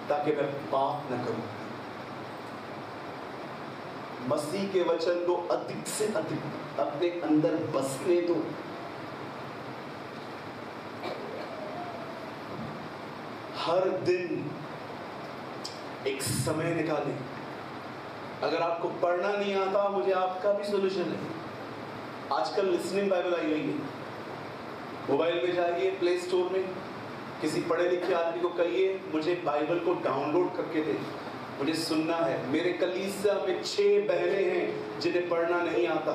ताकि मैं पाप न करूं। मसीह के वचन को अधिक से अधिक अपने अंदर बसने दो। हर दिन एक समय निकालें। अगर आपको पढ़ना नहीं आता, मुझे आपका भी सॉल्यूशन है। आजकल लिसनिंग बाइबल आई हुई है, मोबाइल में जाइए, प्ले स्टोर में किसी पढ़े लिखे आदमी को कहिए मुझे बाइबल को डाउनलोड करके दे, मुझे सुनना है। मेरे कलीसिया में 6 बहनें हैं जिन्हें पढ़ना नहीं आता,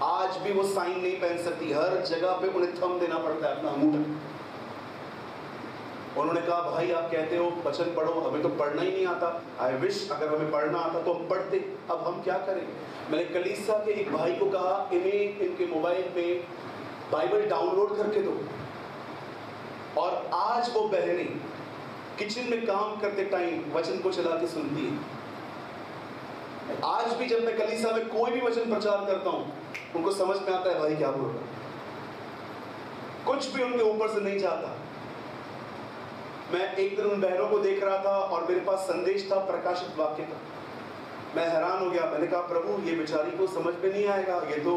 आज भी वो साइन नहीं पहन सकती, हर जगह पे उन्हें थंब देना पड़ता है अपना अंगूठा। उन्होंने कहा, भाई आप कहते हो वचन पढ़ो, हमें तो पढ़ना ही नहीं आता। आई विश अगर हमें पढ़ना आता तो हम पढ़ते, अब हम क्या करें। मैंने कलीसिया के एक भाई को कहा, इन्हें इनके मोबाइल में बाइबल डाउनलोड करके दो। और आज वो बहनें किचन में काम करते टाइम वचन को चला के सुनती है। आज भी जब मैं कलीसिया में कोई भी वचन प्रचार करता हूँ, उनको समझ में आता है भाई क्या बोल रहा है, कुछ भी उनके ऊपर से नहीं जाता। मैं एक दिन उन बहनों को देख रहा था और मेरे पास संदेश था प्रकाशित वाक्य का। मैं हैरान हो गया, मैंने कहा प्रभु ये बेचारी को समझ में नहीं आएगा, ये तो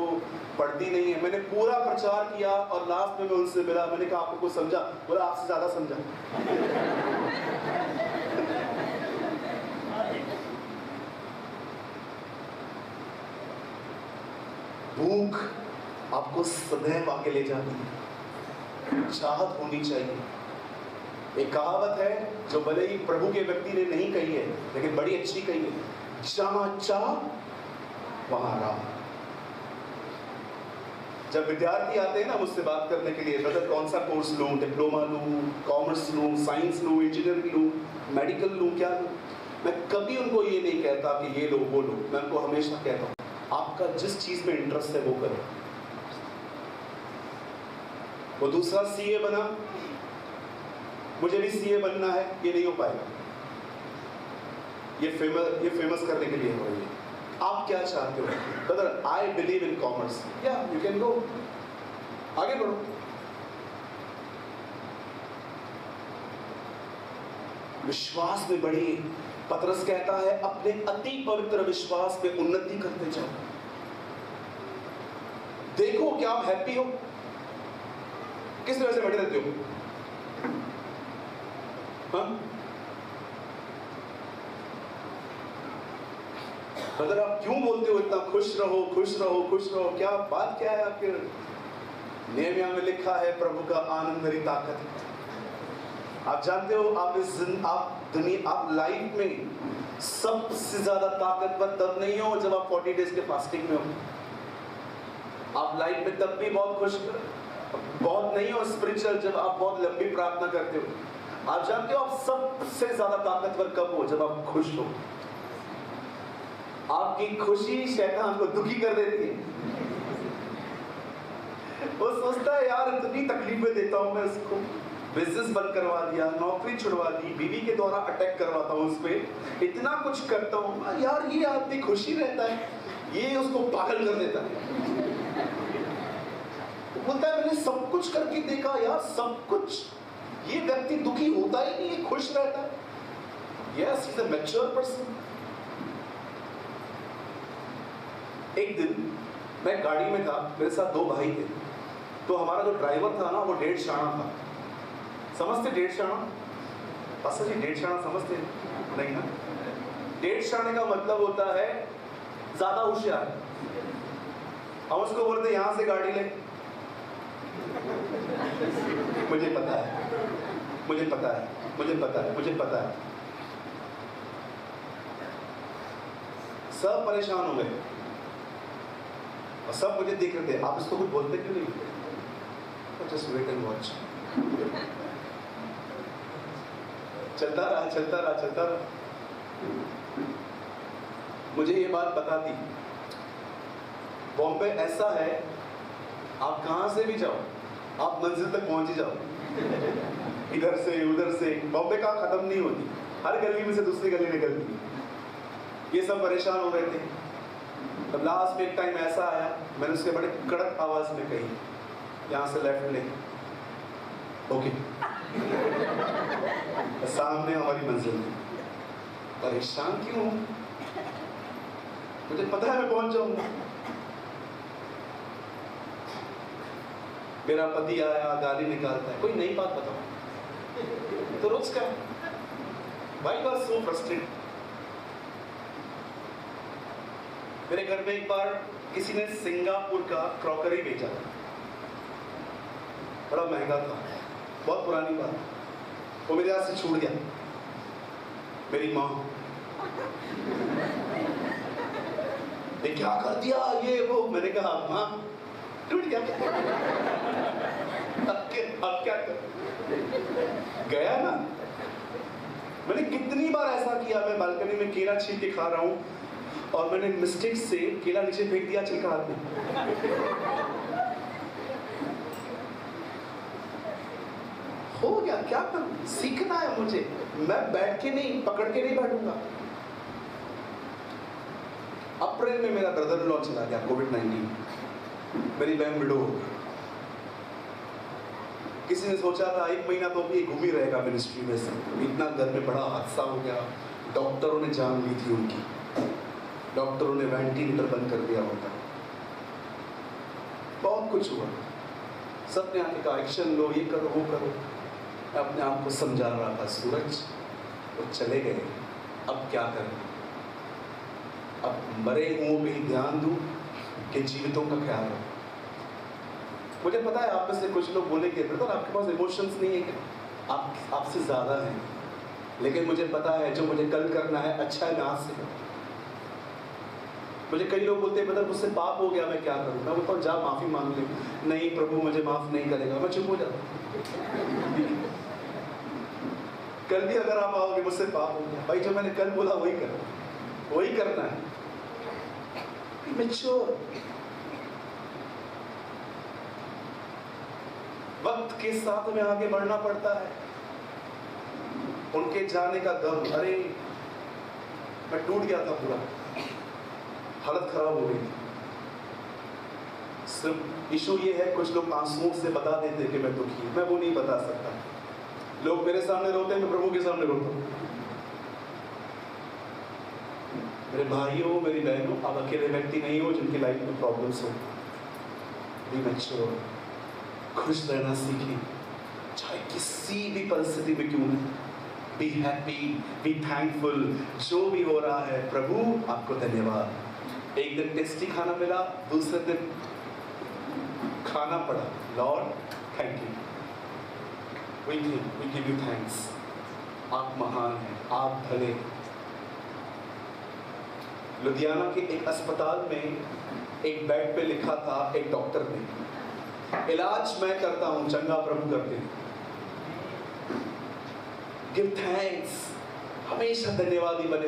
पढ़ती नहीं है। मैंने पूरा प्रचार किया और लास्ट में मैं उनसे मिला, मैंने कहा आपको कुछ समझा? बोला आपसे ज्यादा समझा। भूख आपको सदैव आगे ले जाती है, चाहत होनी चाहिए। एक कहावत है जो भले ही प्रभु के व्यक्ति ने नहीं कही है लेकिन बड़ी अच्छी कही है, जहां चाह वहां राह। जब विद्यार्थी आते हैं ना मुझसे बात करने के लिए, ब्रदर कौन सा कोर्स लूं, डिप्लोमा लूं, कॉमर्स लूं, साइंस लूं, इंजीनियरिंग लूं, मेडिकल लूं, क्या लूं, मैं कभी उनको ये नहीं कहता कि ये लो वो लो। मैं उनको हमेशा कहता हूं आपका जिस चीज में इंटरेस्ट है वो करो। वो दूसरा सीए बना, मुझे भी सीए बनना है, ये नहीं हो पाएगा। ये फेमस करने के लिए हो रही है। आप क्या चाहते हो? Brother I believe in commerce, या यू कैन गो, आगे बढ़ो। विश्वास में बढ़िए। पतरस कहता है अपने अति पवित्र विश्वास में उन्नति करते जाओ। देखो क्या आप हैप्पी हो, किस तरह से बैठे रहते हो? ब्रदर आप क्यों बोलते हो इतना खुश रहो खुश रहो खुश रहो, क्या बात क्या है आखिर? नेहमिया में लिखा है प्रभु का आनंद मेरी ताकत है। आप जानते हो आप लाइफ में सबसे ज्यादा ताकतवर तब नहीं हो जब आप 40 डेज के फास्टिंग में हो। आप लाइफ में तब भी बहुत नहीं हो स्पिरिचुअल जब आप बहुत लंबी प्रार्थना करते हो। आप जानते हो आप सबसे ज्यादा ताकतवर कब हो? जब आप खुश हो। आपकी खुशी शैतान को दुखी कर देती है। वो सोचता है यार इतनी तकलीफें देता हूं मैं उसको, बिजनेस बंद करवा दिया, नौकरी छुड़वा दी, बीवी के द्वारा अटैक करवाता हूं उस पर, इतना कुछ करता हूं यार, ये आदमी खुशी रहता है, ये उसको पागल कर देता है। तो बोलता है मैंने सब कुछ करके देखा यार, सब कुछ। ये व्यक्ति दुखी होता ही नहीं, ये खुश रहता है। Yes, he is a mature person. एक दिन मैं गाड़ी में था, मेरे साथ 2 भाई थे। तो हमारा जो ड्राइवर था ना, वो 1.5 शाणा था। समझते 1.5 शाणा? पासा जी 1.5 शाणा समझते नहीं ना? 1.5 शाणे का मतलब होता है ज्यादा होशियार। हम उसको बोलते यहां से गाड़ी ले। मुझे पता है, मुझे पता है, मुझे पता है, मुझे पता है। सब परेशान हो गए और सब मुझे देख रहे थे, आप इसको कुछ बोलते क्यों नहीं? Just wait and watch. चलता रहा, चलता रहा, चलता रहा। मुझे ये बात पता थी, बॉम्बे ऐसा है, आप कहां से भी जाओ, आप मंजिल तक पहुंच ही जाओ। इधर से उधर से, बॉम्बे का खत्म नहीं होती, हर गली में से दूसरी गली निकलती है। ये सब परेशान हो रहे थे। तब लास्ट में एक टाइम ऐसा आया, मैंने उसके बड़े कड़क आवाज में कही, यहां से लेफ्ट ले। ओके। सामने हमारी मंजिल थी। परेशान क्यों? मुझे पता है मैं पहुंच जाऊंगा। मेरा पति आया, गाली निकालता है, कोई नई बात बताओ तो रोज का। भाई वाज सो फ्रस्ट्रेटेड। मेरे घर में एक बार किसी ने सिंगापुर का क्रॉकरी बेचा था, बड़ा महंगा था, बहुत पुरानी बात। वो मेरे हाथ से छूट गया। मेरी माँ ने क्या कर दिया, ये वो। मैंने कहा माँ टूट गया। अब क्या कर? गया ना। मैंने कितनी बार ऐसा किया, मैं बालकनी में केला छील के खा रहा हूं और मैंने मिस्टेक से केला नीचे फेंक दिया छिलका हाथ में। हो गया, क्या करूं? सीखना है मुझे। मैं बैठ के नहीं, पकड़ के नहीं बैठूंगा। अप्रैल में मेरा ब्रदर इन लॉ चला गया, कोविड-19। मेरी बहन विडो हो गई। किसी ने सोचा था 1 महीना तो अभी घूम ही रहेगा मिनिस्ट्री में से, इतना घर में बड़ा हादसा हो गया। डॉक्टरों ने जान ली थी उनकी, डॉक्टरों ने वेंटिलेटर बंद कर दिया होता। बहुत कुछ हुआ, सबने आके कहा एक्शन लो, ये करो, वो करो। मैं अपने आप को समझा रहा था, सूरज वो चले गए, अब क्या करें? अब मरे हुओं पे ही ध्यान दूं कि जीवितों का ख्याल रखूं? मुझे पता है आप में से कुछ लोग बोलेंगे ब्रदर आपके पास इमोशंस नहीं है क्या? आपसे ज़्यादा है, लेकिन मुझे पता है जो मुझे कल करना है अच्छा है, मैं आज से करूं। मुझे कई लोग बोलते हैं ब्रदर मुझसे पाप हो गया, मैं क्या करूं? मैं बोलता हूँ जा माफ़ी मांग ले। नहीं प्रभु मुझे माफ़ नहीं करेगा, मैं चुप हो जाता हूँ। कल भी अगर आप आओगे मुझसे पाप हो गया, भाई जो मैंने कल बोला वही करो, वही करना है। मैच्योर। वक्त के साथ में आगे बढ़ना पड़ता है। उनके जाने का गम, अरे मैं टूट गया था पूरा, हालत खराब हो गई थी। सिर्फ इशू ये है कुछ लोग आंसुओं से बता देते कि मैं दुखी हूं, मैं वो नहीं बता सकता। लोग मेरे सामने रोते हैं, मैं प्रभु के सामने रोता हूं। मेरे भाइयों, मेरी बहनों, आप अकेले व्यक्ति नहीं हो जिनकी लाइफ में प्रॉब्लम्स हो। बी मैच्योर, खुश रहना सीखिए, चाहे किसी भी परिस्थिति में क्यों नहीं। Be happy, be thankful. जो भी हो रहा है प्रभु आपको धन्यवाद। एक दिन टेस्टी खाना मिला, दूसरे दिन खाना पड़ा, Lord thank you, we give you thanks. आप महान हैं, आप भले। लुधियाना के एक अस्पताल में एक बेड पे लिखा था एक डॉक्टर ने, इलाज मैं करता हूं, चंगा प्रभु करते हैं। गिव थैंक्स, हमेशा धन्यवादी बने।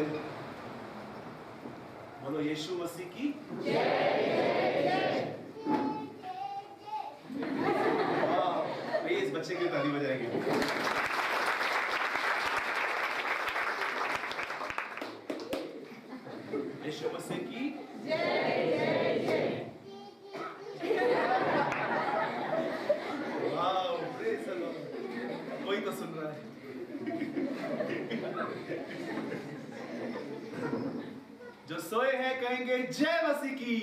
बोलो यीशु मसीह की जय। भैया इस बच्चे की ताली बजाएंगे। यीशु मसीह की जय जय जय। जय मसीह की।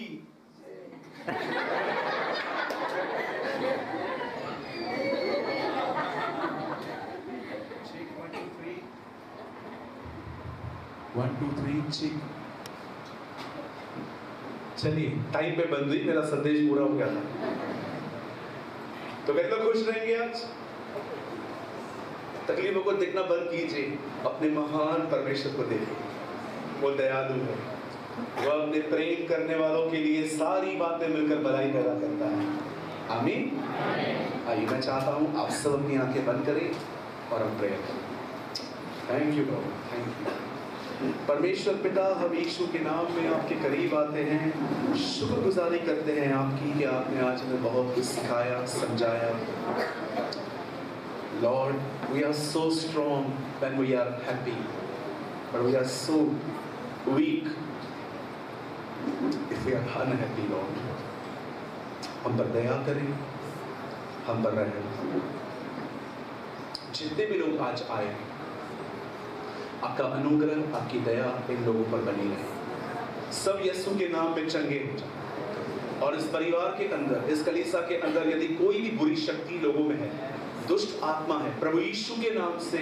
Check 1 2 3 1 2 3 check। चलिए, टाइम पे बन गई, मेरा संदेश पूरा हो गया था। तो कितना खुश रहेंगे आज? तकलीफों को देखना बंद कीजिए, अपने महान परमेश्वर को देखिए। वो दयालु है, वो अपने प्रेम करने वालों के लिए सारी बातें मिलकर भलाई पैदा करता है। आमीन। आइए, मैं चाहता हूँ आप सब अपनी आंखें बंद करें और हम प्रेयर करें। Thank you Prabhu, thank you. परमेश्वर पिता, हम यीशु के नाम में आपके करीब आते हैं, शुक्रगुजारी करते हैं आपकी कि आपने आज हमें बहुत कुछ सिखाया, समझाया। Lord, we are so strong when we are happy, but we are so weak if we are unhappy, Lord. हम पर दया करें, हम पर रहें। जितने भी लोग आज आए, आपका अनुग्रह, आपकी दया इन लोगों पर बनी रहे। सब यीशु के नाम में चंगे हो जाए। और इस परिवार के अंदर, इस कलीसिया के अंदर यदि कोई भी बुरी शक्ति लोगों में है, दुष्ट आत्मा है, प्रभु यीशु के नाम से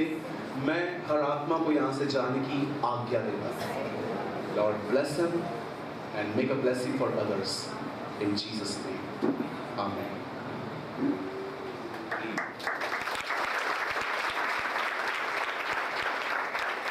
मैं हर आत्मा को यहाँ से जाने की आज्ञा देता हूँ। Lord bless him and make a blessing for others in Jesus name, आमीन।